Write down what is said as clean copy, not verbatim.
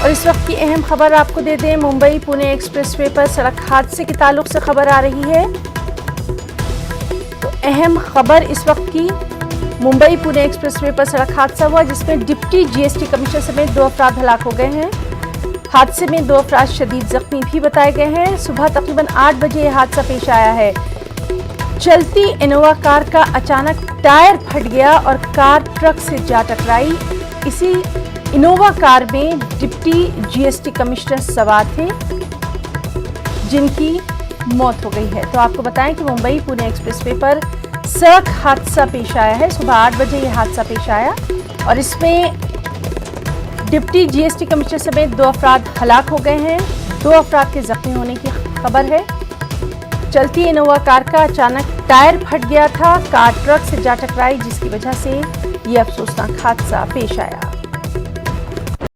और इस वक्त की अहम खबर आपको दे दें, मुंबई पुणे एक्सप्रेसवे पर सड़क हादसे के ताल्लुक से खबर आ रही है। तो अहम खबर इस वक्त की, मुंबई पुणे एक्सप्रेसवे पर सड़क हादसा हुआ जिसमें डिप्टी जीएसटी कमिश्नर समेत 2 अफराद हलाक हो गए हैं। हादसे में 2 अफराद शदीद जख्मी भी बताए गए हैं। सुबह तकरीबन 8 बजे यह हादसा पेश आया है। चलती इनोवा कार का अचानक टायर फट गया और कार ट्रक से जा टकराई। इसी इनोवा कार में डिप्टी जीएसटी कमिश्नर सवार थे जिनकी मौत हो गई है। तो आपको बताएं कि मुंबई पुणे एक्सप्रेसवे पर सड़क हादसा पेश आया है। सुबह 8 बजे यह हादसा पेश आया और इसमें डिप्टी जीएसटी कमिश्नर समेत 2 अफराद हलाक हो गए हैं। 2 अफराद के जख्मी होने की खबर है। चलती इनोवा कार का अचानक टायर फट गया था, कार ट्रक से जा टकराई जिसकी वजह से ये अफसोसनाक हादसा पेश आया।